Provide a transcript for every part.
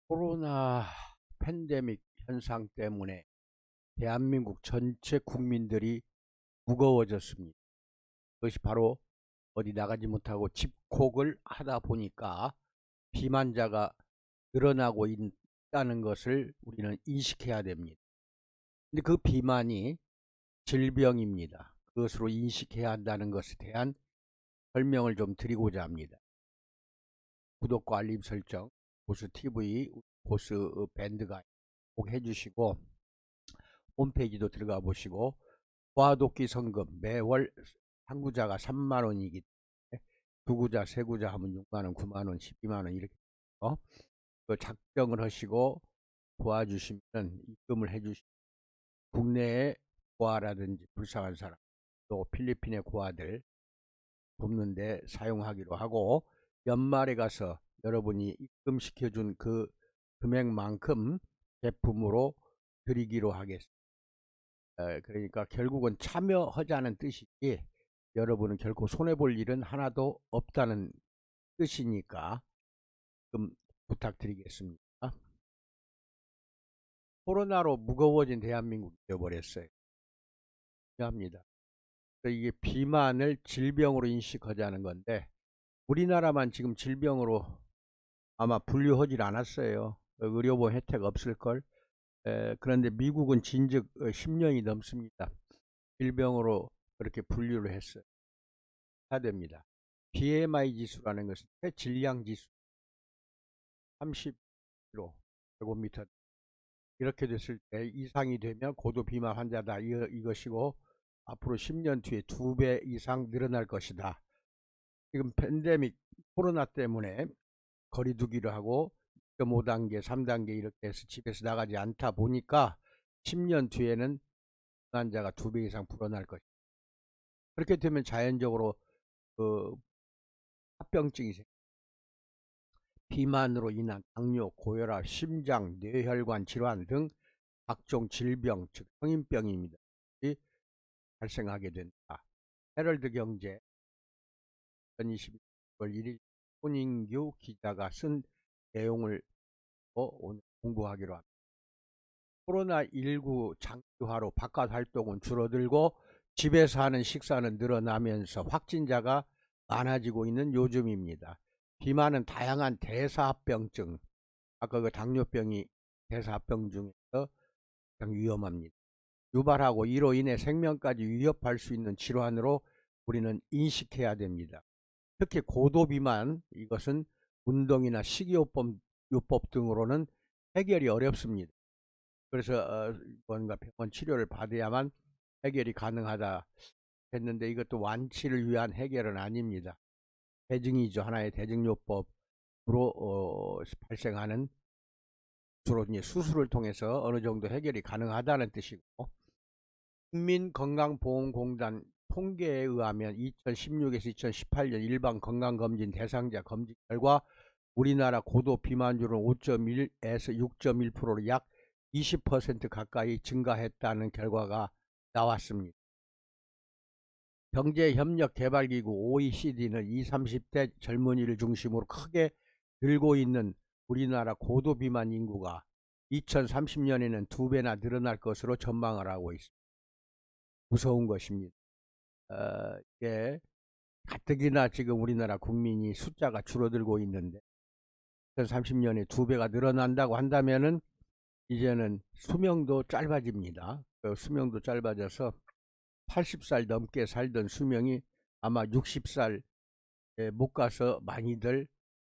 코로나 팬데믹 현상 때문에 대한민국 전체 국민들이 무거워졌습니다. 그것이 바로 어디 나가지 못하고 집콕을 하다 보니까 비만자가 늘어나고 있다는 것을 우리는 인식해야 됩니다. 근데 그 비만이 질병입니다. 그것으로 인식해야 한다는 것에 대한 설명을 좀 드리고자 합니다. 구독과 알림 설정, 보스TV, 보스 밴드가 꼭 해주시고, 홈페이지도 들어가 보시고, 부하독기 성금 매월 한 구자가 3만원이기 때문에 두 구자, 세 구자 하면 6만원, 9만원, 12만원 이렇게 그 작정을 하시고 도와주시면 입금을 해주시고, 국내에 고아라든지 불쌍한 사람, 또 필리핀의 고아들 돕는데 사용하기로 하고, 연말에 가서 여러분이 입금시켜준 그 금액만큼 제품으로 드리기로 하겠습니다. 그러니까 결국은 참여하자는 뜻이지, 여러분은 결코 손해볼 일은 하나도 없다는 뜻이니까 좀 부탁드리겠습니다. 코로나로 무거워진 대한민국이 되어버렸어요. 중요합니다. 이게 비만을 질병으로 인식하자는 건데, 우리나라만 지금 질병으로 아마 분류하지 않았어요. 의료보험 혜택 없을걸. 그런데 미국은 진즉 10년이 넘습니다. 질병으로 그렇게 분류를 했어요. 해야 됩니다. BMI 지수라는 것은 체질량 지수 30kg 제곱미터 이렇게 됐을 때 이상이 되면 고도 비만 환자다, 이것이고 앞으로 10년 뒤에 2배 이상 늘어날 것이다. 지금 팬데믹 코로나 때문에 거리두기를 하고 2.5단계 3단계 이렇게 해서 집에서 나가지 않다 보니까 10년 뒤에는 환자가 2배 이상 불어날 것이다. 그렇게 되면 자연적으로 그 합병증이 생깁니다. 비만으로 인한 당뇨, 고혈압, 심장, 뇌혈관 질환 등 각종 질병, 즉 성인병입니다. 발생하게 된다. 헤럴드 경제 2022년 1일 손인규 기자가 쓴 내용을 오늘 공부하기로 합니다. 코로나19 장기화로 바깥 활동은 줄어들고 집에서 하는 식사는 늘어나면서 확진자가 많아지고 있는 요즘입니다. 비만은 다양한 대사합병증, 아까 그 당뇨병이 대사합병 중에서 가장 위험합니다. 유발하고 이로 인해 생명까지 위협할 수 있는 질환으로 우리는 인식해야 됩니다. 특히 고도비만, 이것은 운동이나 식이요법 등으로는 해결이 어렵습니다. 그래서 뭔가 병원 치료를 받아야만 해결이 가능하다 했는데, 이것도 완치를 위한 해결은 아닙니다. 대증이죠. 하나의 대증요법으로 발생하는, 주로 이제 수술을 통해서 어느 정도 해결이 가능하다는 뜻이고, 국민건강보험공단 통계에 의하면 2016에서 2018년 일반 건강검진 대상자 검진 결과 우리나라 고도 비만율은 5.1에서 6.1%로 약 20% 가까이 증가했다는 결과가 나왔습니다. 경제협력개발기구 OECD는 20, 30대 젊은이를 중심으로 크게 늘고 있는 우리나라 고도비만 인구가 2030년에는 2배나 늘어날 것으로 전망을 하고 있습니다. 무서운 것입니다. 이게 가뜩이나 지금 우리나라 국민이 숫자가 줄어들고 있는데 2030년에 2배가 늘어난다고 한다면은 이제는 수명도 짧아집니다. 수명도 짧아져서 80살 넘게 살던 수명이 아마 60살에 못 가서 많이들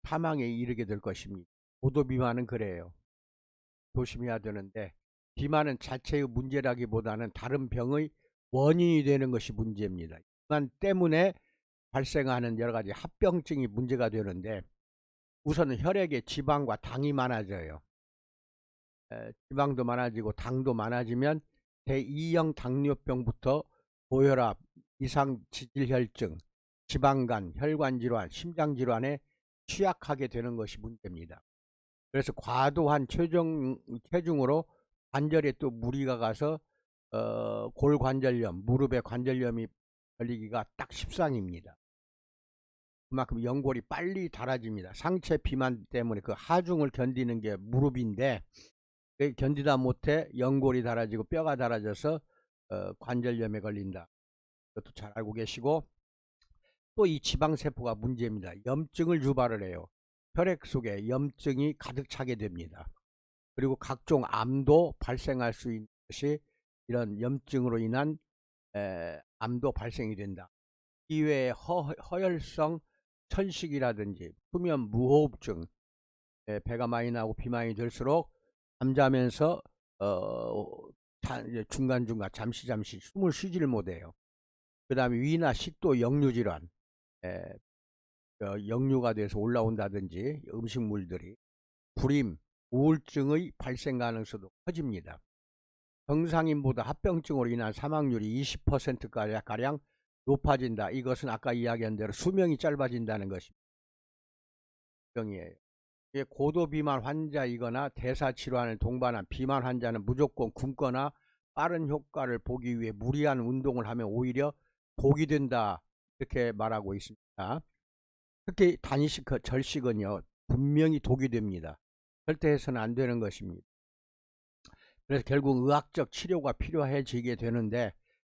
사망에 이르게 될 것입니다. 고도 비만은 그래요. 조심해야 되는데, 비만은 자체의 문제라기보다는 다른 병의 원인이 되는 것이 문제입니다. 비만 때문에 발생하는 여러 가지 합병증이 문제가 되는데, 우선은 혈액에 지방과 당이 많아져요. 지방도 많아지고 당도 많아지면 제2형 당뇨병부터 고혈압, 이상지질혈증, 지방간, 혈관질환, 심장질환에 취약하게 되는 것이 문제입니다. 그래서 과도한 체중으로 관절에 또 무리가 가서 골관절염, 무릎에 관절염이 걸리기가 딱 십상입니다. 그만큼 연골이 빨리 닳아집니다. 상체 비만 때문에 그 하중을 견디는 게 무릎인데 견디다 못해 연골이 닳아지고 뼈가 닳아져서 관절염에 걸린다. 이것도 잘 알고 계시고, 또 이 지방세포가 문제입니다. 염증을 유발을 해요. 혈액 속에 염증이 가득 차게 됩니다. 그리고 각종 암도 발생할 수 있는 것이 이런 염증으로 인한 암도 발생이 된다. 이외에 허혈성 천식이라든지 수면 무호흡증, 배가 많이 나고 비만이 될수록 잠자면서 중간중간 잠시 숨을 쉬지를 못해요. 그 다음에 위나 식도 역류질환, 역류가 돼서 올라온다든지 음식물들이 불임, 우울증의 발생 가능성도 커집니다. 정상인보다 합병증으로 인한 사망률이 20%가량 높아진다. 이것은 아까 이야기한 대로 수명이 짧아진다는 것입니다. 병이에요. 고도비만 환자이거나 대사질환을 동반한 비만 환자는 무조건 굶거나 빠른 효과를 보기 위해 무리한 운동을 하면 오히려 독이 된다, 이렇게 말하고 있습니다. 특히 단식, 절식은요 분명히 독이 됩니다. 절대 해서는 안 되는 것입니다. 그래서 결국 의학적 치료가 필요해지게 되는데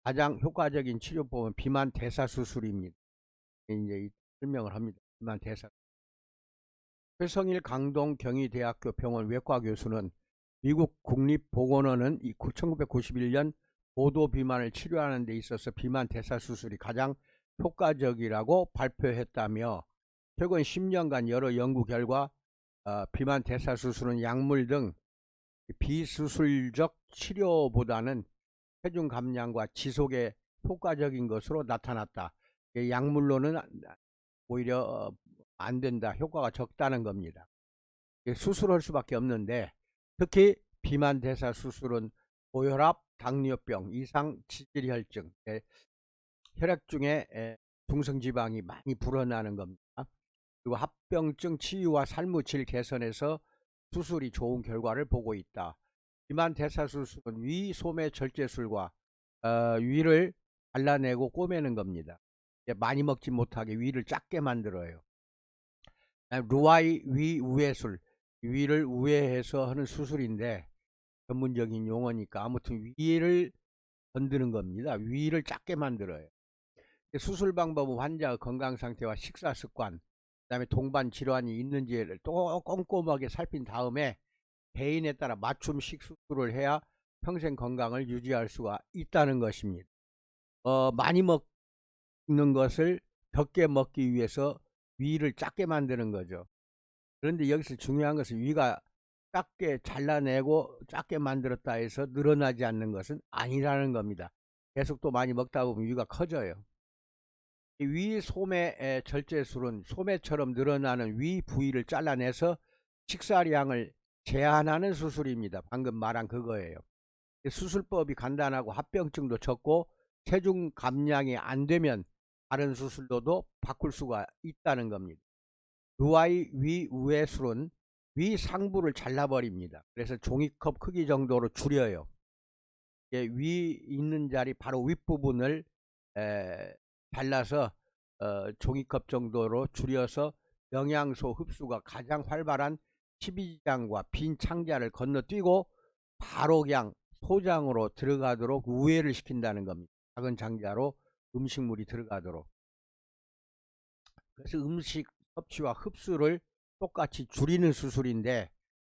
가장 효과적인 치료법은 비만 대사 수술입니다. 이제 설명을 합니다. 비만 대사. 최성일 강동 경희대학교 병원 외과 교수는 미국 국립보건원은 1991년 고도 비만을 치료하는 데 있어서 비만 대사 수술이 가장 효과적이라고 발표했다며, 최근 10년간 여러 연구 결과 비만 대사 수술은 약물 등 비수술적 치료보다는 체중 감량과 지속에 효과적인 것으로 나타났다. 약물로는 오히려 안 된다, 효과가 적다는 겁니다. 수술할 수밖에 없는데, 특히 비만 대사 수술은 고혈압, 당뇨병, 이상 지질혈증, 혈액 중에 중성지방이 많이 불어나는 겁니다. 그리고 합병증 치유와 삶의 질 개선에서 수술이 좋은 결과를 보고 있다. 비만 대사 수술은 위 소매 절제술과 위를 잘라내고 꼬매는 겁니다. 많이 먹지 못하게 위를 작게 만들어요. 루아이 위 우회술, 위를 우회해서 하는 수술인데 전문적인 용어니까 아무튼 위를 건드는 겁니다. 위를 작게 만들어요. 수술 방법은 환자의 건강 상태와 식사 습관, 그 다음에 동반 질환이 있는지를 또 꼼꼼하게 살핀 다음에 개인에 따라 맞춤 식수술을 해야 평생 건강을 유지할 수가 있다는 것입니다. 많이 먹는 것을 적게 먹기 위해서 위를 작게 만드는 거죠. 그런데 여기서 중요한 것은 위가 작게 잘라내고 작게 만들었다 해서 늘어나지 않는 것은 아니라는 겁니다. 계속 또 많이 먹다 보면 위가 커져요. 위 소매 절제술은 소매처럼 늘어나는 위 부위를 잘라내서 식사량을 제한하는 수술입니다. 방금 말한 그거예요. 수술법이 간단하고 합병증도 적고 체중 감량이 안 되면 다른 수술로도 바꿀 수가 있다는 겁니다. 루아이 위 우회술은 위 상부를 잘라버립니다. 그래서 종이컵 크기 정도로 줄여요. 위 있는 자리 바로 윗부분을 잘라서 종이컵 정도로 줄여서 영양소 흡수가 가장 활발한 십이지장과 빈 창자를 건너뛰고 바로 그냥 소장으로 들어가도록 우회를 시킨다는 겁니다. 작은 창자로 음식물이 들어가도록. 그래서 음식 섭취와 흡수를 똑같이 줄이는 수술인데,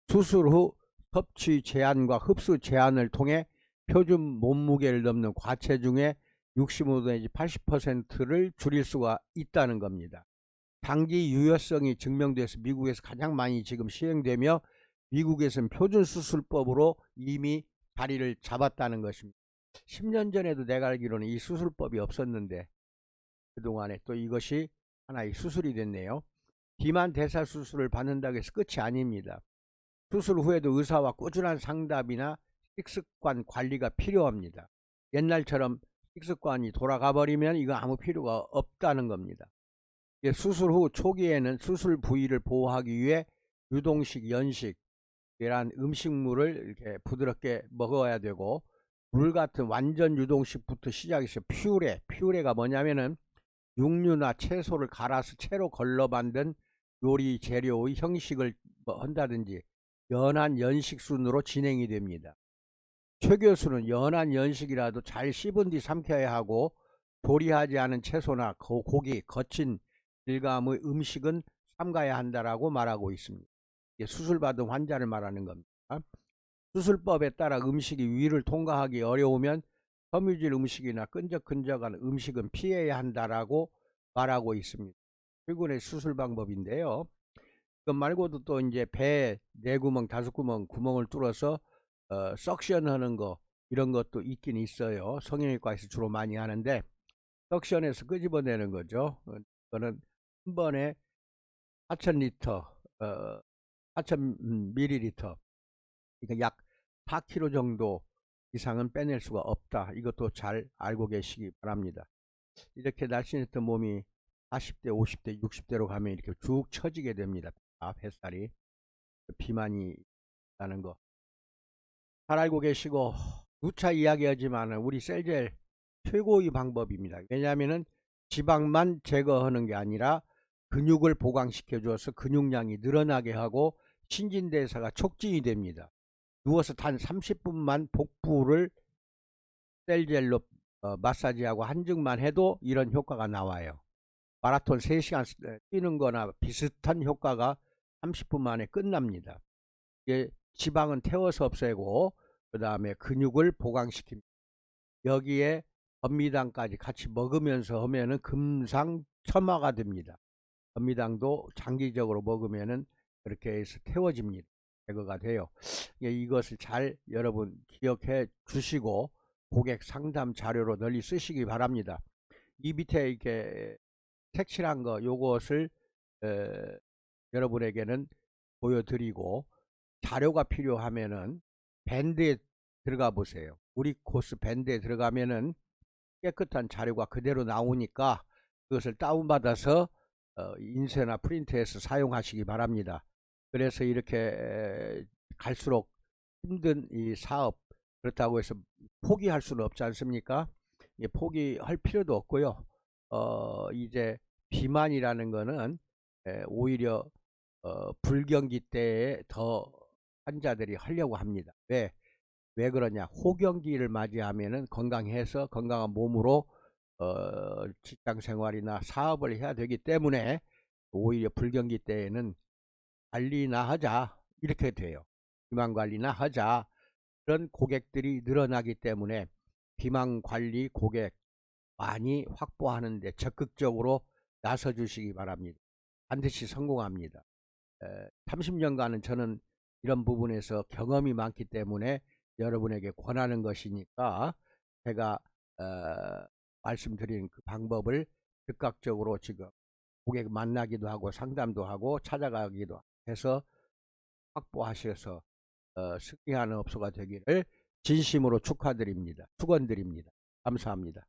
수술 후 섭취 제한과 흡수 제한을 통해 표준 몸무게를 넘는 과체중의 65 내지 80%를 줄일 수가 있다는 겁니다. 장기 유효성이 증명돼서 미국에서 가장 많이 지금 시행되며 미국에서는 표준 수술법으로 이미 자리를 잡았다는 것입니다. 10년 전에도 내가 알기로는 이 수술법이 없었는데 그동안에 또 이것이 하나의 수술이 됐네요. 비만 대사 수술을 받는다고 해서 끝이 아닙니다. 수술 후에도 의사와 꾸준한 상담이나 식습관 관리가 필요합니다. 옛날처럼 식습관이 돌아가 버리면 이거 아무 필요가 없다는 겁니다. 수술 후 초기에는 수술 부위를 보호하기 위해 유동식, 연식, 이런 음식물을 이렇게 부드럽게 먹어야 되고, 물 같은 완전 유동식부터 시작해서 퓨레가 뭐냐면은 육류나 채소를 갈아서 채로 걸러 만든 요리 재료의 형식을 한다든지 연한 연식 순으로 진행이 됩니다. 최 교수는 연한 연식이라도 잘 씹은 뒤 삼켜야 하고 조리하지 않은 채소나 고기, 거친 질감의 음식은 삼가야 한다라고 말하고 있습니다. 수술받은 환자를 말하는 겁니다. 수술법에 따라 음식이 위를 통과하기 어려우면 섬유질 음식이나 끈적끈적한 음식은 피해야 한다라고 말하고 있습니다. 최근의 수술 방법인데요. 그 말고도 또 이제 배 4구멍, 5구멍 구멍을 뚫어서 석션 하는 거 이런 것도 있긴 있어요. 성형외과에서 주로 많이 하는데 석션에서 끄집어내는 거죠. 그거는 한 번에 4,000리터, 4,000ml, 그러니까 약 4kg 정도 이상은 빼낼 수가 없다. 이것도 잘 알고 계시기 바랍니다. 이렇게 날씬했던 몸이 40대, 50대, 60대로 가면 이렇게 쭉 처지게 됩니다. 뱃살이. 비만이 나는 거 잘 알고 계시고 누차 이야기하지만 우리 셀젤 최고의 방법입니다. 왜냐하면 지방만 제거하는 게 아니라 근육을 보강시켜 주어서 근육량이 늘어나게 하고 신진대사가 촉진이 됩니다. 누워서 단 30분만 복부를 셀젤로 마사지하고 한증만 해도 이런 효과가 나와요. 마라톤 3시간 뛰는 거나 비슷한 효과가 30분 만에 끝납니다. 지방은 태워서 없애고 그 다음에 근육을 보강시킵니다. 여기에 건미당까지 같이 먹으면서 하면은 금상첨화가 됩니다. 건미당도 장기적으로 먹으면은 그렇게 해서 태워집니다. 제거가 돼요. 이것을 잘 여러분 기억해 주시고 고객 상담 자료로 널리 쓰시기 바랍니다. 이 밑에 이렇게 색칠한 거 요것을 여러분에게는 보여드리고 자료가 필요하면은 밴드에 들어가 보세요. 우리 코스 밴드에 들어가면은 깨끗한 자료가 그대로 나오니까 그것을 다운받아서 인쇄나 프린트해서 사용하시기 바랍니다. 그래서 이렇게 갈수록 힘든 이 사업, 그렇다고 해서 포기할 수는 없지 않습니까? 포기할 필요도 없고요. 이제 비만이라는 거는 오히려 불경기 때에 더 환자들이 하려고 합니다. 왜 그러냐? 호경기를 맞이하면은 건강해서 건강한 몸으로 직장 생활이나 사업을 해야 되기 때문에 오히려 불경기 때에는 관리나 하자 이렇게 돼요. 비만 관리나 하자, 그런 고객들이 늘어나기 때문에 비만 관리 고객 많이 확보하는데 적극적으로 나서 주시기 바랍니다. 반드시 성공합니다. 30년간은 저는 이런 부분에서 경험이 많기 때문에 여러분에게 권하는 것이니까 제가 말씀드린 그 방법을 즉각적으로 지금 고객 만나기도 하고 상담도 하고 찾아가기도 해서 확보하셔서 승리하는 업소가 되기를 진심으로 축하드립니다. 축원드립니다. 감사합니다.